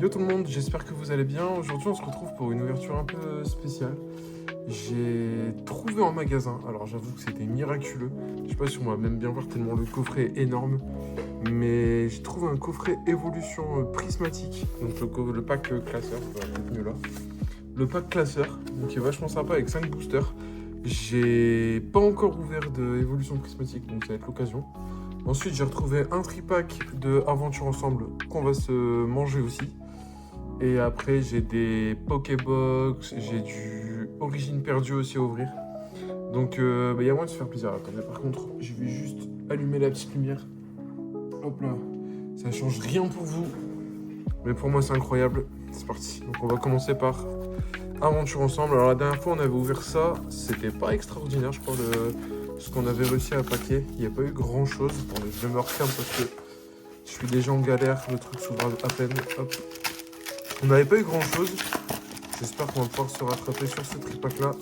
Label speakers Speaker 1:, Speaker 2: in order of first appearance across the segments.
Speaker 1: Yo tout le monde, j'espère que vous allez bien. Aujourd'hui on se retrouve pour une ouverture un peu spéciale. J'ai trouvé en magasin, alors j'avoue que c'était miraculeux. Je sais pas si on va même bien voir tellement le coffret est énorme. Mais j'ai trouvé un coffret évolution prismatique. Donc le pack classeur, ça va peut-être mieux là. Le pack classeur, donc qui est vachement sympa avec 5 boosters. J'ai pas encore ouvert de évolution prismatique, donc ça va être l'occasion. Ensuite j'ai retrouvé un tripack de Aventure Ensemble qu'on va se manger aussi. Et après, j'ai des Pokébox, j'ai du Origine Perdue aussi à ouvrir. Donc, y a moyen de se faire plaisir. Attendez, par contre, je vais juste allumer la petite lumière. Hop là. Ça change rien pour vous. Mais pour moi, c'est incroyable. C'est parti. Donc, on va commencer par Aventure Ensemble. Alors, la dernière fois, on avait ouvert ça. C'était pas extraordinaire, je crois, ce qu'on avait réussi à paquer. Il n'y a pas eu grand chose. Attendez, je vais me referme parce que je suis déjà en galère. Le truc s'ouvre à peine. Hop. On n'avait pas eu grand chose. J'espère qu'on va pouvoir se rattraper sur ce tripack là.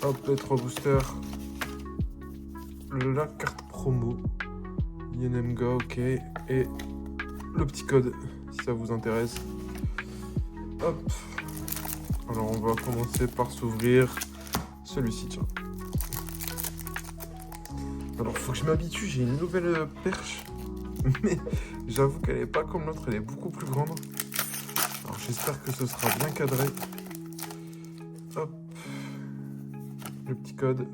Speaker 1: Hop, les 3 boosters. La carte promo. Yenemga, ok. Et le petit code, si ça vous intéresse. Hop. Alors on va commencer par s'ouvrir celui-ci, tiens. Alors faut que je m'habitue, j'ai une nouvelle perche. Mais j'avoue qu'elle est pas comme l'autre, elle est beaucoup plus grande. Alors j'espère que ce sera bien cadré. Hop. Le petit code.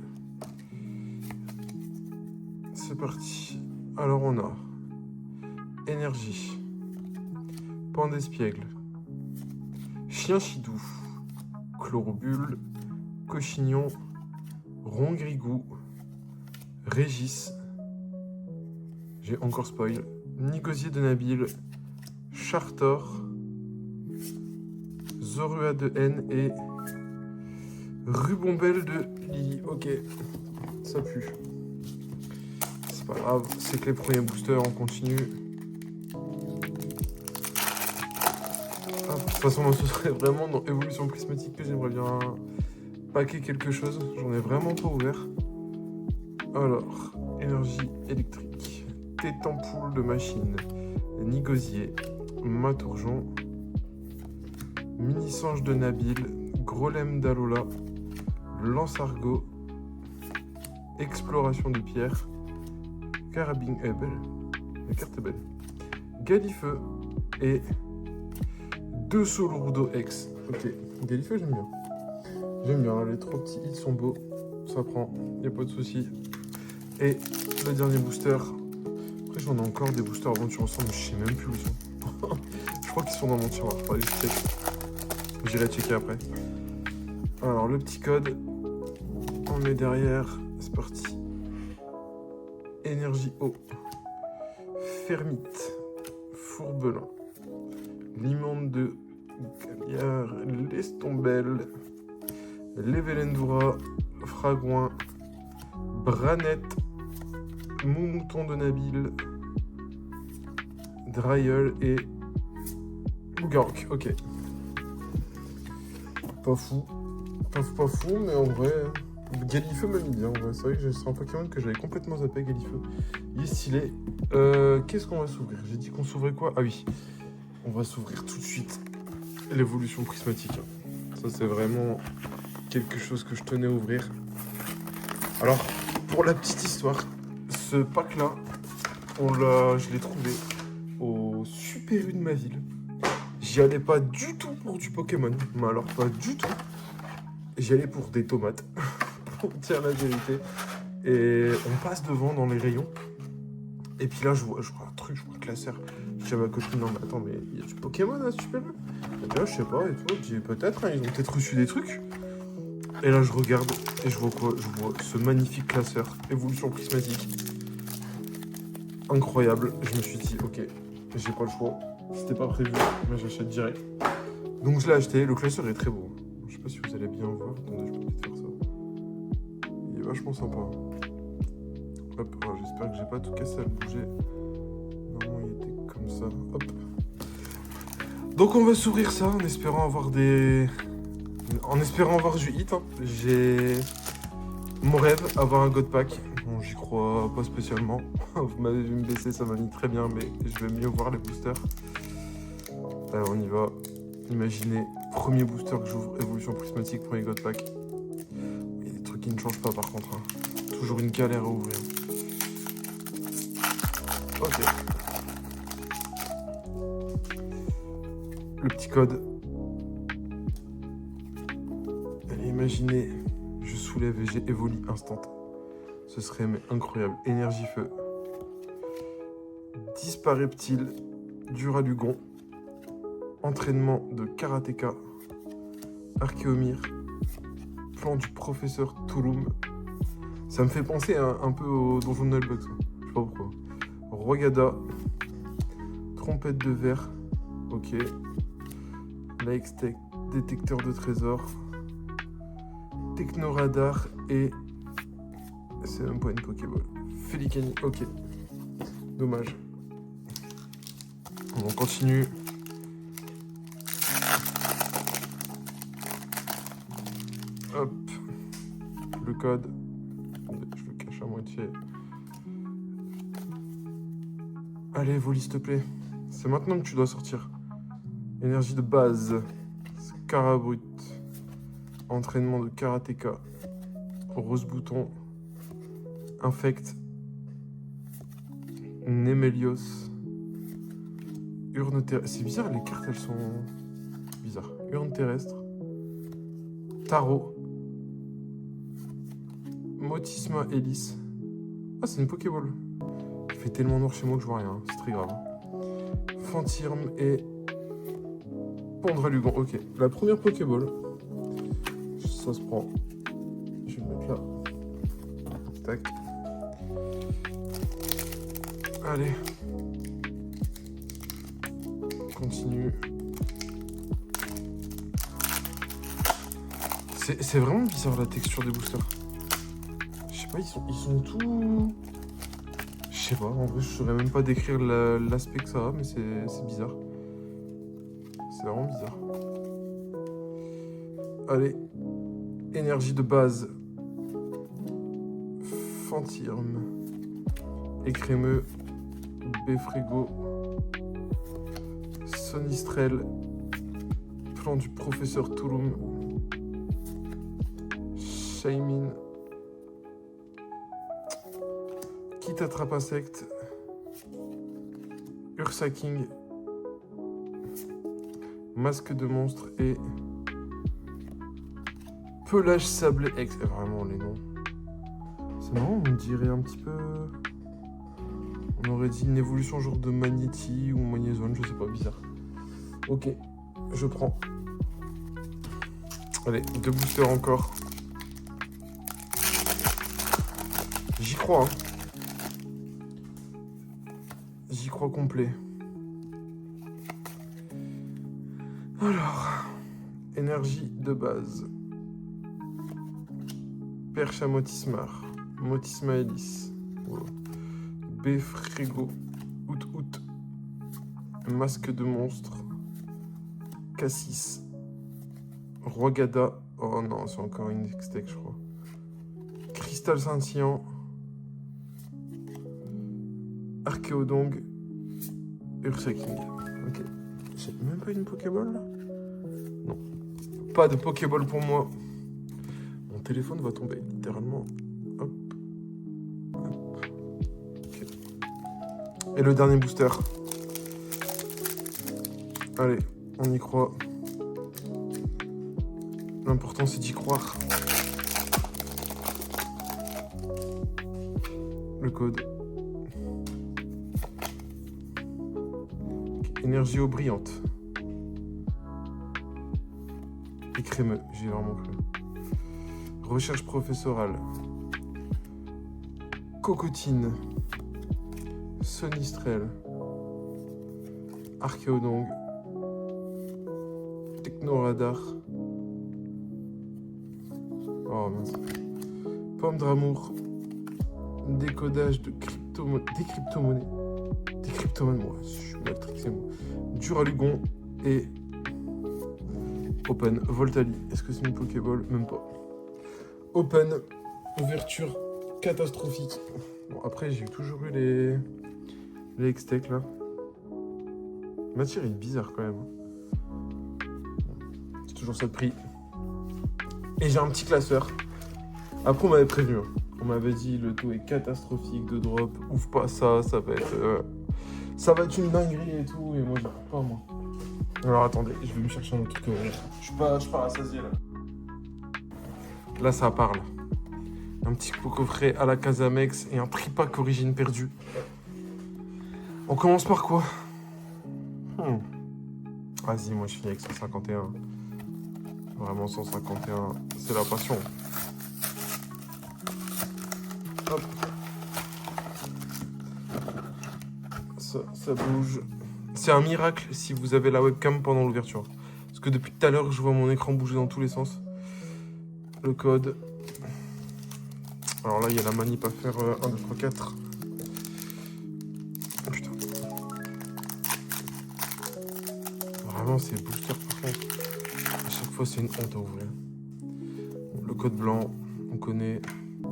Speaker 1: C'est parti. Alors on a énergie. Pan d'espiègle. Chien chidou. Chlorobule. Cochignon. Rongrigou. Régis. J'ai encore spoil. Nigosier de Nabil. Chartor. Zorua de N et Rubombelle de Lily. Ok, ça pue. C'est pas grave, c'est que les premiers boosters, on continue. Ah, de toute façon, moi, ce serait vraiment dans évolution prismatique que j'aimerais bien paquer quelque chose. J'en ai vraiment pas ouvert. Alors, énergie électrique, tête ampoule de machine, Nigosier, Matourjon. Mini-sange de Nabil, Grolem d'Alola, Lance-Argot, Exploration de pierre, Carabine est belle, la carte est belle, Galifeu et 2 Solourdo X. Ok, Galifeu j'aime bien. J'aime bien, les 3 petits hits sont beaux, ça prend, y a pas de souci. Et le dernier booster, après j'en ai encore des boosters Aventure Ensemble, je sais même plus où ils sont. Je crois qu'ils sont dans mon tiroir, faudrait que je check. J'irai checker après. Alors, le petit code. On met derrière. C'est parti. Énergie eau. Fermite. Fourbelin. Limande de Caviar. Lestombelle. Levelendura. Fragouin. Branette. Moumouton de Nabil. Dryeul et Gork. Ok. Pas fou, mais en vrai, Galifeu m'a mis bien. En vrai, c'est vrai que c'est un Pokémon que j'avais complètement zappé, Galifeu. Il est stylé. Qu'est-ce qu'on va s'ouvrir? J'ai dit qu'on s'ouvrait quoi? Ah oui, on va s'ouvrir tout de suite l'évolution prismatique. Ça, c'est vraiment quelque chose que je tenais à ouvrir. Alors, pour la petite histoire, ce pack-là, je l'ai trouvé au Super U de ma ville. J'y allais pas du tout pour du Pokémon, mais alors pas du tout. J'y allais pour des tomates, pour dire la vérité. Et on passe devant dans les rayons. Et puis là, je vois un truc, je vois un classeur. Je dis à ma copine, non mais attends, mais il y a du Pokémon à ce Super U? Et puis là, je sais pas, et tout. Je dis peut-être, hein, ils ont peut-être reçu des trucs. Et là, je regarde, et je vois quoi? Je vois ce magnifique classeur, évolution prismatique. Incroyable. Je me suis dit, ok, j'ai pas le choix. C'était pas prévu, mais j'achète direct. Donc je l'ai acheté, le classeur est très beau. Je sais pas si vous allez bien voir. Attendez, je peux peut-être faire ça. Il est vachement sympa. Hop, alors, j'espère que j'ai pas tout cassé à le bouger. Normalement il était comme ça. Hop. Donc on va s'ouvrir ça en espérant avoir des... En espérant avoir du hit. Hein. J'ai mon rêve, avoir un God Pack. Bon, j'y crois pas spécialement. Vous m'avez vu me baisser, ça m'a mis très bien, mais je vais mieux voir les boosters. Allez, on y va. Imaginez, premier booster que j'ouvre, évolution prismatique, premier God Pack. Il y a des trucs qui ne changent pas par contre. Hein. Toujours une galère à ouvrir. Ok. Le petit code. Allez, imaginez, je soulève et j'ai évoli instant. Ce serait mais incroyable. Énergie feu. Dispareptile. Duralugon. Entraînement de karatéka. Archéomir. Plan du professeur Touloum. Ça me fait penser un peu au donjon de Nullbugs. Je sais pas pourquoi. Rogada. Trompette de verre. Ok. Laextech. Détecteur de trésors. Technoradar et... C'est même pas une Pokéball. Félicani. Ok. Dommage. On continue. Hop. Le code. Je le cache à moitié. Allez, Voli, s'il te plaît. C'est maintenant que tu dois sortir. Énergie de base. Scarabrut. Entraînement de karatéka. Rose bouton. Infect. Nemelios. Urne terrestre. C'est bizarre, les cartes elles sont bizarres. Urne terrestre. Tarot. Motisma hélice. Ah, c'est une Pokéball. Il fait tellement noir chez moi que je vois rien. C'est très grave. Fantirme et Pondralugon. Ok, la première Pokéball. Ça se prend. Je vais le mettre là. Tac. Allez. Continue. C'est vraiment bizarre la texture des boosters. Je sais pas, ils sont tout... Je sais pas, en vrai je saurais même pas décrire l'aspect que ça a, mais c'est bizarre. C'est vraiment bizarre. Allez. Énergie de base. Fantirme. Écrémeux. Beffrego. Sonistrel. Plan du professeur Touloum. Shaymin. Kit attrape insecte. Ursaking. Masque de monstre et pelage sablé ex. Vraiment les noms. C'est marrant, on dirait un petit peu. On aurait dit une évolution genre de Magnéti ou Magnézone, je sais pas, bizarre. Ok, je prends. Allez, 2 boosters encore. J'y crois, hein. J'y crois complet. Alors, énergie de base. Perche à Motismar. Motisma hélice. Wow. Beffrego. Out. Masque de monstre. Cassis. Rogada. Oh non, c'est encore une X-Tech, je crois. Cristal scintillant. Archéodong. Ursaking. Ok. J'ai même pas une Pokéball là? Non. Pas de Pokéball pour moi. Mon téléphone va tomber, littéralement. Hop. Hop. Ok. Et le dernier booster. Allez, on y croit. L'important c'est d'y croire. Le code. Okay. Énergie eau brillante. Et crémeux, j'ai vraiment cru. Recherche professorale. Cocotine. Sonistrel. Archéodong. Technoradar. Oh mince. Pomme d'amour. Décodage de crypto-monnaie. Des crypto-monnaies, moi, je suis matrixé, moi. Duralugon et Open. Voltali. Est-ce que c'est une Pokéball? Même pas. Open. Ouverture catastrophique. Bon, après, j'ai toujours eu les X-Tech là. Matière est bizarre quand même. toujours ça de prix. Et j'ai un petit classeur. Après, on m'avait prévenu. Hein. On m'avait dit le taux est catastrophique de drop. Ouvre pas ça, ça va être une dinguerie et tout. Et moi, j'y crois pas, moi. Alors attendez, je vais me chercher un autre truc. Je suis pas rassasié là. Là, ça parle. Un petit coffret à la Casamex et un tripack origine perdue. On commence par quoi? Vas-y, moi je finis avec 151. Vraiment 151, c'est la passion. Hop. Ça bouge. C'est un miracle si vous avez la webcam pendant l'ouverture. Parce que depuis tout à l'heure, je vois mon écran bouger dans tous les sens. Le code. Alors là, il y a la manip à faire 1, 2, 3, 4. Oh, putain. Vraiment, ces boosters, par contre, à chaque fois, c'est une honte à ouvrir. Le code blanc, on connaît. 1,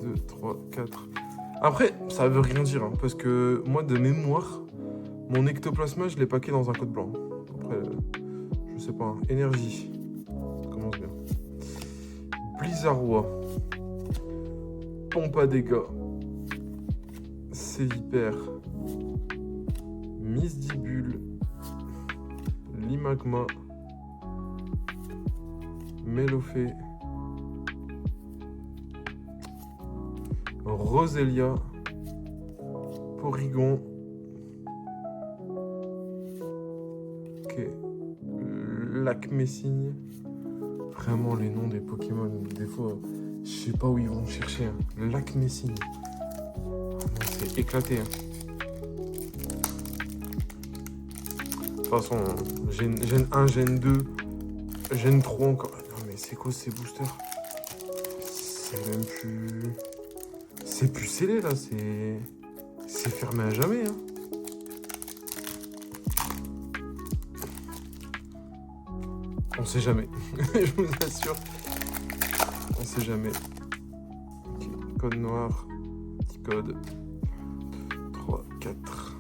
Speaker 1: 2, 3, 4. Après, ça veut rien dire, hein, parce que moi, de mémoire, mon ectoplasma, je l'ai paqué dans un code blanc. Après, je sais pas, hein. Énergie. Ça commence bien. Blizzardois. Pompe à dégâts. Sévipère. Misdibule. Limagma. Mélophée. Roselia. Porygon. Ok. Lac-Messigne. Vraiment les noms des Pokémon, des fois, je sais pas où ils vont chercher. Hein. Lac-Messigne. C'est éclaté. Hein. De toute façon, gène 1, gène 2, gène 3 encore. Non mais c'est quoi ces boosters? C'est même plus... C'est plus scellé là, c'est fermé à jamais. Hein. On sait jamais, je vous assure. On sait jamais. Okay. Code noir, petit code. 3, 4.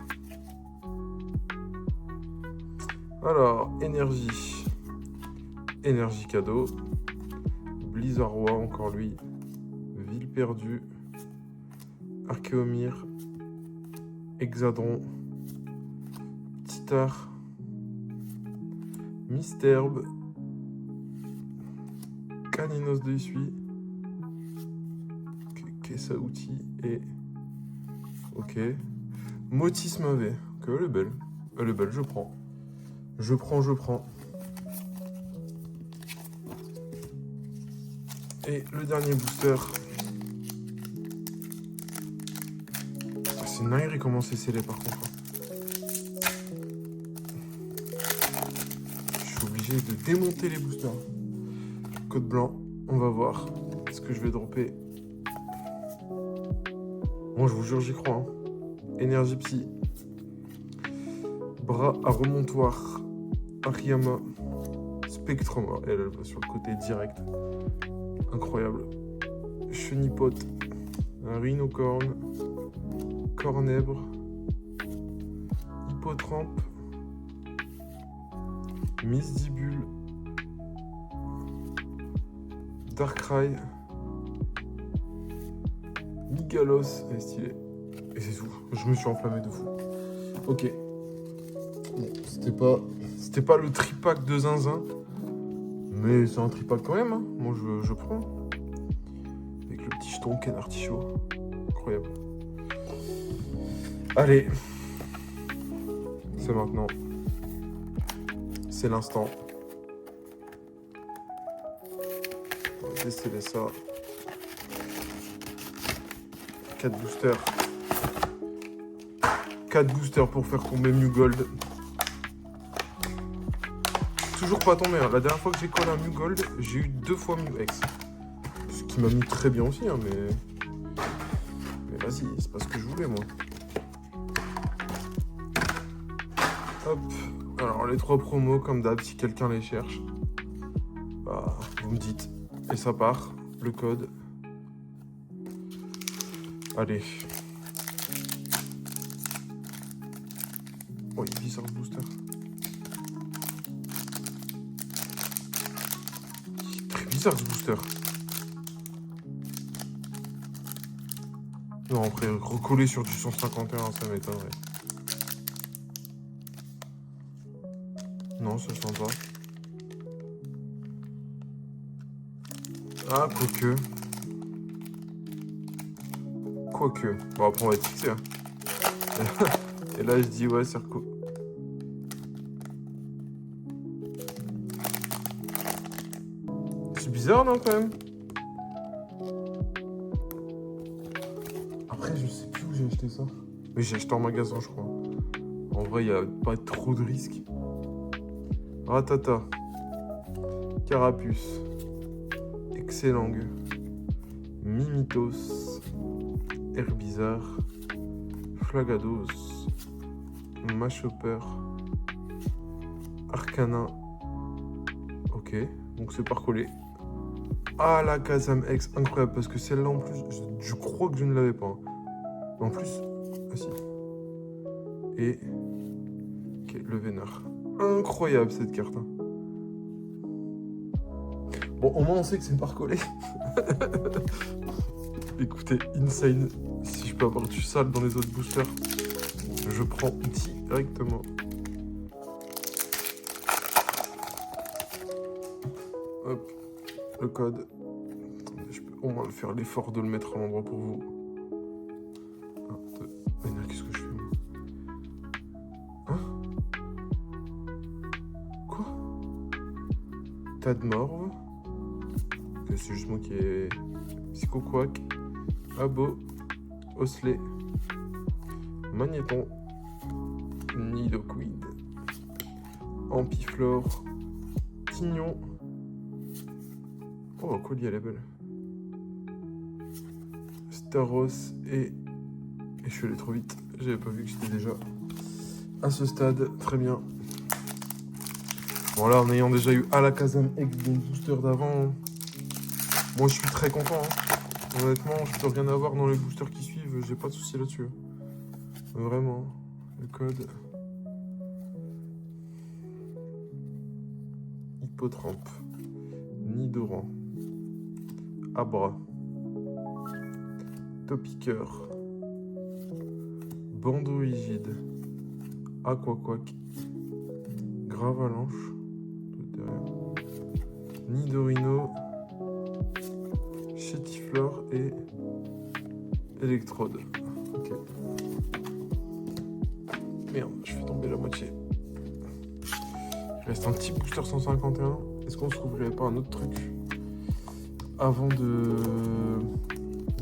Speaker 1: Alors, énergie. Énergie cadeau. Blizzardois, encore lui. Ville perdue. Archéomir. Hexadron. Titar. Misterbe. Caninos de Issui. Kessaouti et... Ok. Motis mauvais. Ok, elle est belle. Elle est belle, je prends. Je prends. Et le dernier booster. C'est dingue comment c'est scellé par contre. Je suis obligé de démonter les boosters. Code blanc, on va voir ce que je vais dropper. Bon, je vous jure, j'y crois. Hein. Énergie psy. Bras à remontoir. Ariama. Spectrum. Oh, elle va sur le côté direct. Incroyable. Chenipote. Un rhinocorne. Cornèbre. Hippotrampe. Misdibule. Darkrai. Migalos. Elle est stylée. Et c'est tout. Je me suis enflammé de fou. Ok. Bon, c'était pas le tripack de zinzin. Mais c'est un tripack quand même. Hein. Moi, je prends. Avec le petit jeton Ken Artichaut. Incroyable. Allez. C'est maintenant. C'est l'instant. On va déceler ça. 4 boosters. 4 boosters pour faire tomber Mew Gold. Toujours pas tombé. Hein. La dernière fois que j'ai collé un Mew Gold, j'ai eu 2 fois Mew X. Ce qui m'a mis très bien aussi, hein, mais vas-y, c'est pas ce que je voulais, moi. Hop. Alors, les 3 promos, comme d'hab, si quelqu'un les cherche, bah, vous me dites. Et ça part. Le code. Allez. Oh, il est bizarre ce booster. bizarre ce booster. Non, après, recoller sur du 151, ça m'étonnerait. Non, ça sent pas. Ah, quoique. Quoique. Bon, après, on va être fixé. Hein. Et là, je dis, ouais, c'est reco. C'est bizarre, non, quand même? Après, je sais plus où j'ai acheté ça. Mais j'ai acheté en magasin, je crois. En vrai, il n'y a pas trop de risques. Ratata. Carapuce. Excellent. Mimitos. Herbizarre. Flagados. Machopper. Arcana. Ok, donc c'est par coller. Ah, la Kazam X, incroyable, parce que celle-là en plus, je crois que je ne l'avais pas. En plus, ah si. Et ok, le Vénard. Incroyable cette carte. Hein. Bon, au moins on sait que c'est par coller. Écoutez, insane. Si je peux avoir du sale dans les autres boosters, je prends directement. Hop, le code. Attendez, je peux au moins le faire l'effort de le mettre à l'endroit pour vous. Un, deux. Qu'est-ce que je fais? Hein? Quoi? Tadmorve. Okay, c'est juste moi qui ai Psychoquack. Abo. Osley. Magnéton. Nidoquid. Ampiflore. Tignon. Oh, Collier, elle est belle. Staros et je suis allé trop vite. J'avais pas vu que j'étais déjà à ce stade. Très bien. Bon, là, en ayant déjà eu à la Kazam X d'un booster d'avant, moi je suis très content. Hein. Honnêtement, je peux rien avoir dans les boosters qui suivent. J'ai pas de soucis là-dessus. Vraiment. Le code. Hippotrampe. Nidoran. Abra. Topiqueur. Bandoigide. Aquaquack. Gravalanche. Nidorino. Chétiflore et Électrode. Ok. Merde, je fais tomber la moitié. Il reste un petit booster 151. Est-ce qu'on se trouverait pas un autre truc avant de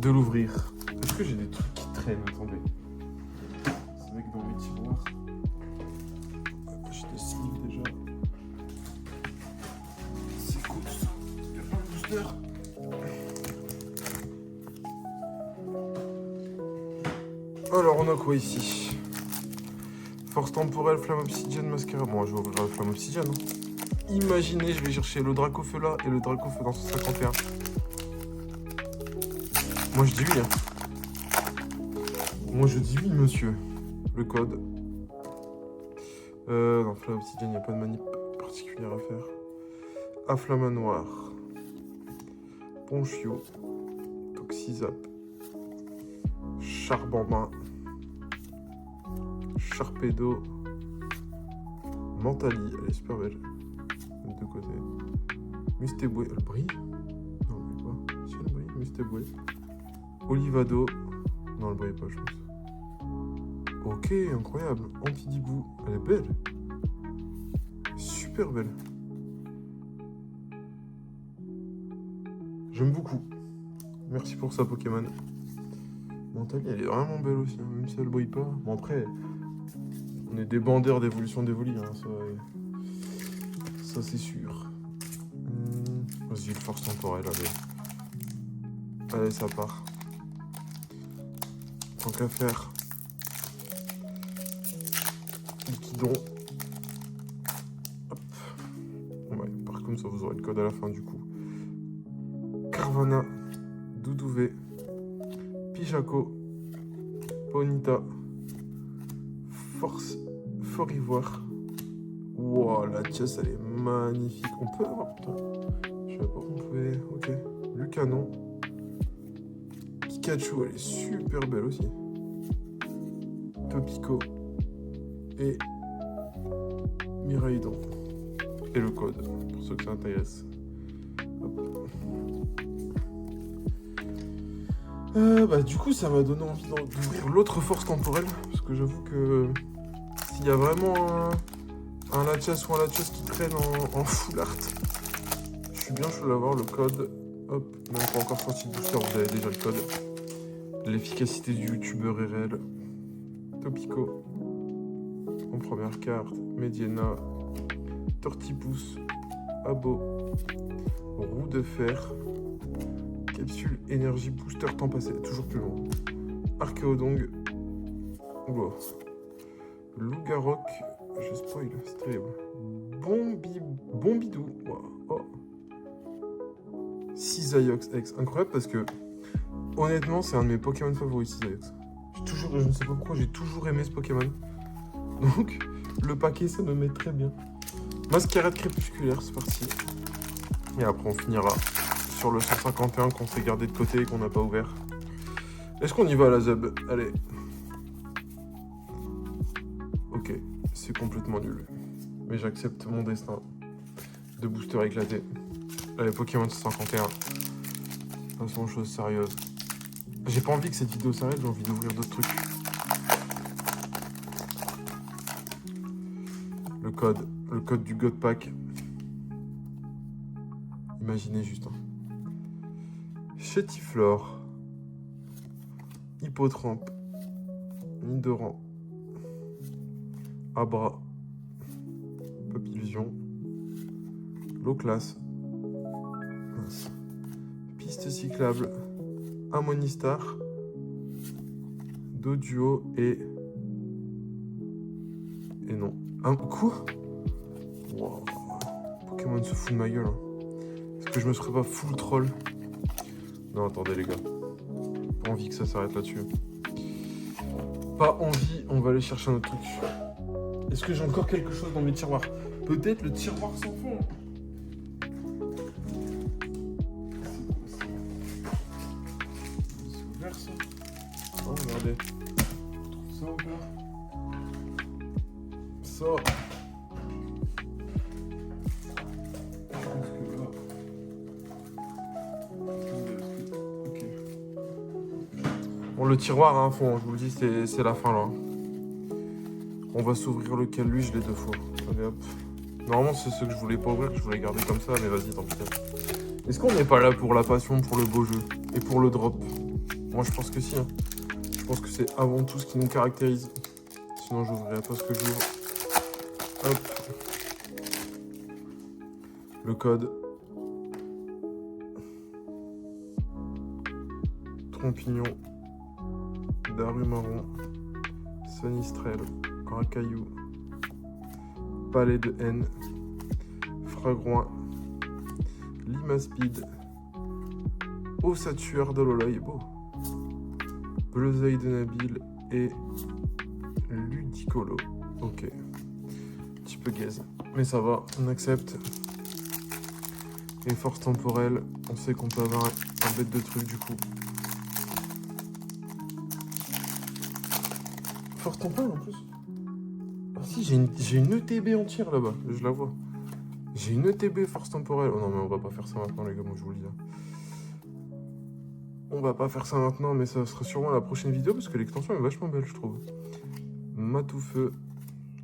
Speaker 1: l'ouvrir? Est-ce que j'ai des trucs qui traînent? Attendez. C'est vrai que dans mes tiroirs, j'ai des sleeves déjà. C'est cool ça. Il y a plein de boosters. Alors on a quoi ici? Force temporelle, flamme obsidienne, mascara. Bon, je vais ouvrir la flamme obsidienne. Hein. Imaginez, je vais chercher le Dracofeu là et le Dracofeu dans 151. Moi je dis oui. Hein. Moi je dis oui, monsieur. Le code. Non, flamme obsidienne, il n'y a pas de manip particulière à faire. Afflamanoir. Ponchio. Toxizap. Charbambin. Charpedo. Mentali, elle est super belle. De deux côtés. Mustéboué, elle brille? Non, elle brille pas. Si elle brille, Mustéboué. Olivado. Non, elle brille pas, je pense. Ok, incroyable. Ampidibou, elle est belle. Super belle. J'aime beaucoup. Merci pour ça, Pokémon. Mentali, elle est vraiment belle aussi, hein, même si elle brille pas. Bon, après, on est des bandeurs d'évolution d'Evoli, hein, ça c'est sûr. Vas-y, le force temporelle, allez. Allez, ça part. Tant qu'à faire. Liquidon. Hop. Ouais, par contre, ça vous aurez le code à la fin du coup. Carvana. Doudouvé. Pijaco. Ponita. Force. Fort Ivoire. Wow, la chasse, elle est magnifique. On peut avoir... Putain. Je Je savais pas qu'on pouvait... Ok. Lucano. Pikachu, elle est super belle aussi. Topico. Et Miraidon. Et le code, pour ceux que ça intéresse. Du coup, ça m'a donné envie d'ouvrir l'autre force temporelle. Parce que j'avoue que s'il y a vraiment un Latias ou un Latios qui traîne en full art, je suis bien chaud d'avoir le code. Hop, même pas encore sorti de booster, vous avez déjà le code. L'efficacité du youtubeur est réelle. Topico. En première carte. Mediena. Tortipousse. Abo. Roue de fer. Capsule énergie booster temps passé. Toujours plus long. Archéodong. Oula. Lougarok. Je spoil, c'est terrible. Bombidou. Wow. Oh. Cisaiox X. Incroyable parce que, honnêtement, c'est un de mes Pokémon favoris, Cisaiox. Je ne sais pas pourquoi, j'ai toujours aimé ce Pokémon. Donc, le paquet, ça me met très bien. Mascarade crépusculaire, c'est parti. Et après, on finira sur le 151 qu'on s'est gardé de côté et qu'on n'a pas ouvert. Est-ce qu'on y va à la Zub? Allez. Ok, c'est complètement nul. Mais j'accepte mon destin de booster éclaté. Allez, Pokémon 151. Passons aux choses sérieuses. J'ai pas envie que cette vidéo s'arrête, j'ai envie d'ouvrir d'autres trucs. Le code du God Pack. Imaginez juste. Chétiflore. Hippotrampe. Nidoran. Abra. Papillion. Loclas. Piste cyclable. Amonistar. Doduo et non. Quoi? Wow. Pokémon se fout de ma gueule. Hein. Est-ce que je me serais pas full troll? Non, attendez les gars. Pas envie que ça s'arrête là-dessus. Pas envie, on va aller chercher un autre truc. Est-ce que j'ai encore quelque chose dans mes tiroirs? Peut-être le tiroir sans fond. C'est ouvert ça. Oh, regardez. Je trouve ça ouvert. Ça. Ok. Bon, le tiroir à un fond, je vous le dis, c'est la fin là. On va s'ouvrir lequel? Lui, je l'ai deux fois. Allez hop. Normalement, c'est ceux que je voulais pas ouvrir, que je voulais garder comme ça, mais vas-y, tant pis. Est-ce qu'on n'est pas là pour la passion, pour le beau jeu et pour le drop? Moi, je pense que si. Hein. Je pense que c'est avant tout ce qui nous caractérise. Sinon, j'ouvrirai pas ce que j'ouvre. Hop. Le code. Trompignon. Darumarron. Sonistrel. Racaillou. Palais de haine. Fragroin. Limaspide. Ossatueur de l'Oloï. Beau. Bleuzeil de Nabil et Ludicolo. Ok. Un petit peu gaze. Mais ça va, on accepte. Et force temporelle, on sait qu'on peut avoir un bête de truc du coup. Force temporelle en plus. Ah si, j'ai une ETB entière là-bas, je la vois. J'ai une ETB force temporelle. Oh non mais on va pas faire ça maintenant les gars, moi je vous le dis. On va pas faire ça maintenant, mais ça sera sûrement la prochaine vidéo parce que l'extension est vachement belle, je trouve. Matoufeu,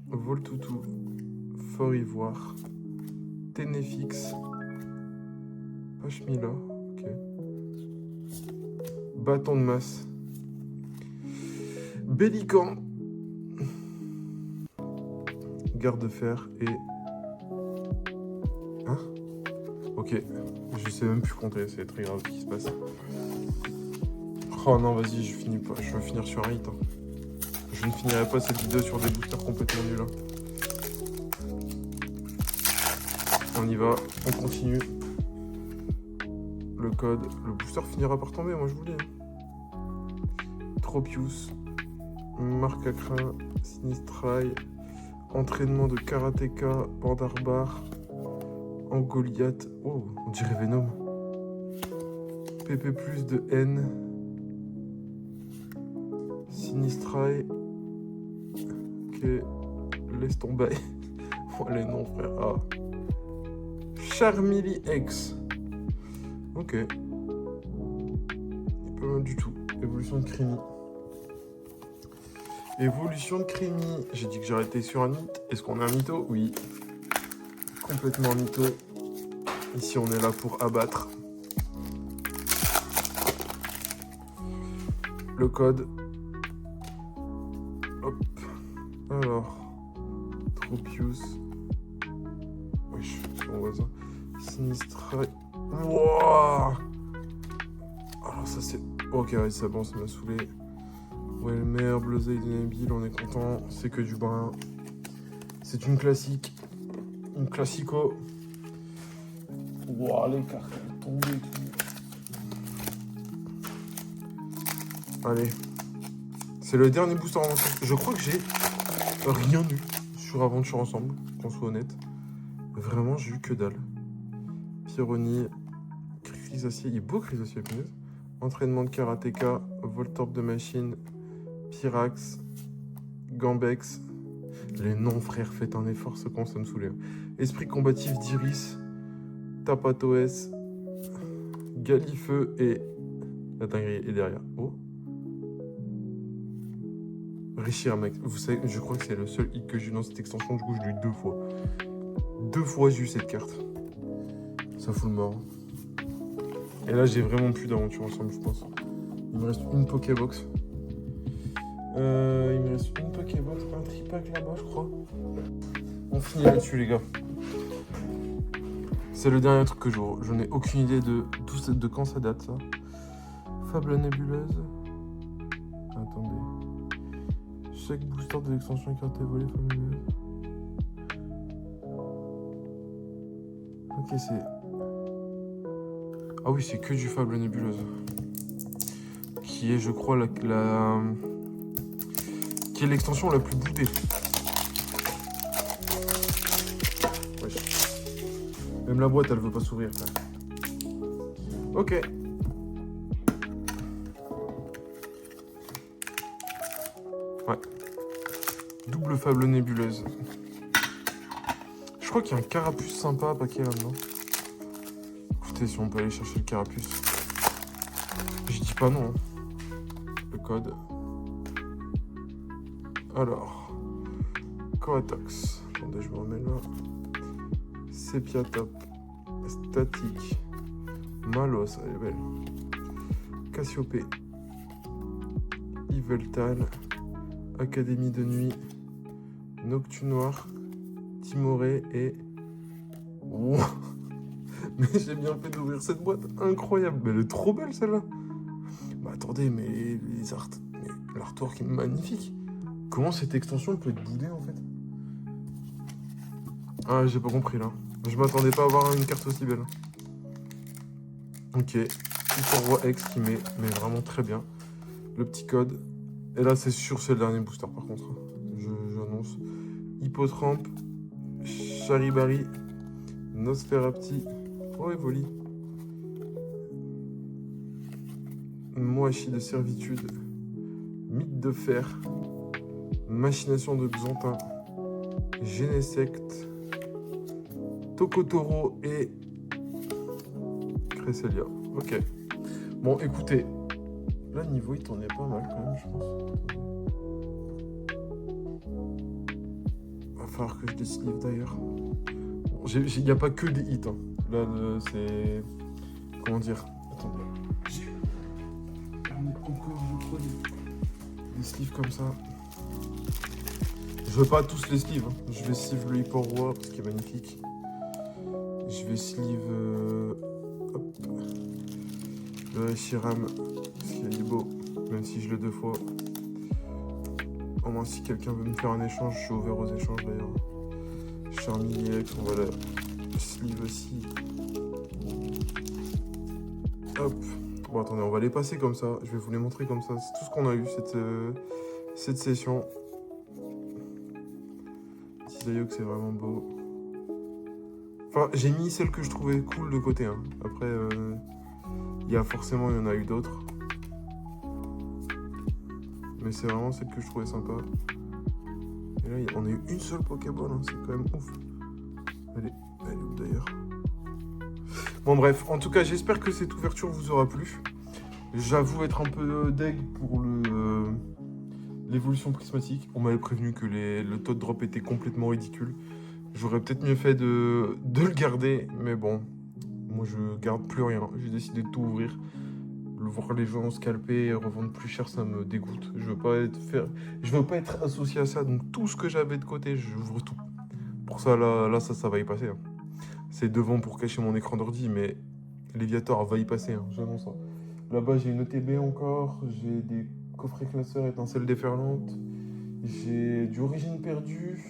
Speaker 1: Voltoutou, Fort Ivoire, Ténéfix, Pachmila, ok. Bâton de masse, Bélican, Garde-fer et... Hein? Ok, je sais même plus compter, c'est très grave ce qui se passe. Oh non, vas-y, je vais finir sur un hit. Hein. Je ne finirai pas cette vidéo sur des boosters complètement nuls. Hein. On y va, on continue. Le code, le booster finira par tomber, moi je vous le dis. Hein. Tropius, Marcacrin, Sinistrail, entraînement de karatéka, Bandarbar, En Goliath. Oh, on dirait Venom. PP plus de N. Sinistrail. Ok. Laisse tomber. Oh, les noms, frère. Ah. Charmily X. Ok. Pas mal du tout. Évolution de Creamy. Évolution de Creamy. J'ai dit que j'arrêtais sur un mythe. Est-ce qu'on a un mytho? Oui. Complètement mytho. Ici, on est là pour abattre. Le code. Hop. Alors. Tropius. Wesh, son voisin. Sinistra. Wouah. Alors ça c'est... Ok, ouais, c'est bon, ça m'a saoulé. Welmer, Bleuzeil, Denabile, on est content. C'est que du brun. C'est une classique. Une classico. Wouah, les cartes tombées et tout. Allez. C'est le dernier booster aventure. Je crois que j'ai rien eu sur Aventure Ensemble, qu'on soit honnête. Vraiment, j'ai eu que dalle. Pyronie, Chrysacier, il est beau Chrysacier, punaise. Entraînement de karatéka, Voltorb de machine, Pyrax, Gambex. Les noms, frère, faites un effort, ce con, ça me saoulait. Esprit combatif d'Iris, Tapatoes, Galifeu et... La dinguerie est derrière. Oh. Richir, mec. Vous savez, je crois que c'est le seul hit que j'ai eu dans cette extension. Du coup, je l'ai eu 2 fois. 2 fois, j'ai eu cette carte. Ça fout le mort. Et là, j'ai vraiment plus d'aventure ensemble, je pense. Il me reste une Pokébox. Il me reste une Pokébox, un tripack là-bas, je crois. On finit là-dessus, les gars. C'est le dernier truc que j'aurai. Je n'ai aucune idée de quand ça date, ça. Fable nébuleuse. Attendez. Chaque booster de l'extension carte volée, Fable nébuleuse. Ok, c'est... Ah oui, c'est que du Fable nébuleuse. Qui est, je crois, qui est l'extension la plus boudée. Wesh. Même la boîte, elle veut pas s'ouvrir. Ok. Ouais. Double Fable nébuleuse. Je crois qu'il y a un carapuce sympa à paquer là-dedans. Écoutez, si on peut aller chercher le carapuce. Je dis pas non. Hein. Le code. Alors. Coatox. Attendez, je me remets là. Sepia Top. Statique. Malos, elle est belle. Cassiopée. Yveltal. Académie de nuit. Noctunoir. Timoré et... Wow. Mais j'ai bien fait d'ouvrir cette boîte. Incroyable. Mais elle est trop belle celle-là. Bah attendez, mais les art... l'artwork est magnifique. Comment cette extension peut être boudée en fait? Ah, j'ai pas compris là. Je m'attendais pas à avoir une carte aussi belle. Ok. Hyper Roi X qui met mais vraiment très bien. Le petit code. Et là, c'est sûr, c'est le dernier booster par contre. J'annonce. Hippotrampe. Charibari. Nosferapti. Oh, Evoli. Moachi de servitude. Mythe de fer. Machination de Xantin. Genesect. Tokotoro et Cresselia. Ok. Bon, écoutez. Là, niveau, il tournait pas mal quand même, je pense. Va falloir que je les sleeve d'ailleurs. Il n'y a pas que des hits. Hein. Là, c'est... Comment dire? Attendez. On est encore, je crois, des sleeves comme ça. Je veux pas tous les sleeves. Hein. Je vais sleeve le Hyper Roi parce qu'il est magnifique. Je vais sleeve... hop. Le Shiram parce qu'il est beau. Même si je l'ai 2 fois. Au moins, si quelqu'un veut me faire un échange, je suis ouvert aux échanges d'ailleurs. Charmille X, on va la sleeve aussi. Hop. Bon, attendez, on va les passer comme ça. Je vais vous les montrer comme ça. C'est tout ce qu'on a eu cette session. Tisayo, c'est vraiment beau. Enfin, j'ai mis celle que je trouvais cool de côté. Hein. Après, il y en a eu d'autres. Mais c'est vraiment celle que je trouvais sympa. Et là, on a eu une seule Pokéball, hein. C'est quand même ouf. Elle est où d'ailleurs? Bon bref, en tout cas, j'espère que cette ouverture vous aura plu. J'avoue être un peu deg pour l'évolution prismatique. On m'avait prévenu que le taux de drop était complètement ridicule. J'aurais peut-être mieux fait de le garder, mais bon, moi je garde plus rien. J'ai décidé de tout ouvrir. Voir les gens scalper et revendre plus cher, ça me dégoûte. Je veux pas être associé à ça, donc tout ce que j'avais de côté, j'ouvre tout. Pour ça, là ça va y passer. Hein. C'est devant pour cacher mon écran d'ordi, mais Léviator va y passer, hein, j'annonce ça. Là-bas, j'ai une ETB encore, j'ai des coffrets classeurs étincelles déferlantes, j'ai du Origine perdue,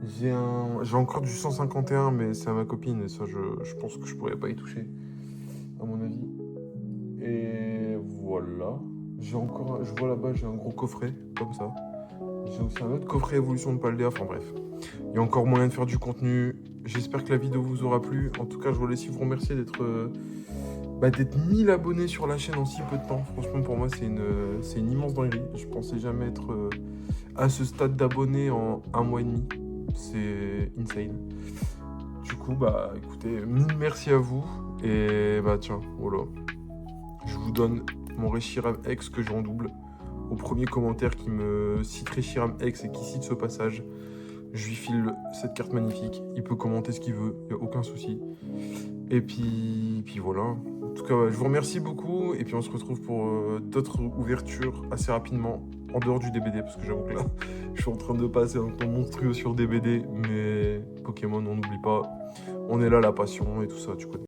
Speaker 1: j'ai encore du 151, mais c'est à ma copine, et ça, je pense que je pourrais pas y toucher, à mon avis. Et voilà. Je vois là-bas, j'ai un gros coffret, comme ça. J'ai aussi un autre coffret évolution de Paldea, enfin bref. Il y a encore moyen de faire du contenu. J'espère que la vidéo vous aura plu. En tout cas, je voulais aussi vous remercier d'être 1000 abonnés sur la chaîne en si peu de temps. Franchement, pour moi, c'est une immense dinguerie. Je pensais jamais être à ce stade d'abonnés en 1 mois et demi. C'est insane. Du coup, écoutez, 1000 merci à vous. Et tiens, voilà. Je vous donne mon Reshiram X que j'ai en double. Au premier commentaire qui me cite Reshiram X et qui cite ce passage, je lui file cette carte magnifique. Il peut commenter ce qu'il veut, il n'y a aucun souci. Et puis voilà. En tout cas, je vous remercie beaucoup. Et puis on se retrouve pour d'autres ouvertures assez rapidement, en dehors du DBD, parce que j'avoue que là, je suis en train de passer un temps monstrueux sur DBD. Mais Pokémon, on n'oublie pas. On est là, la passion et tout ça, tu connais.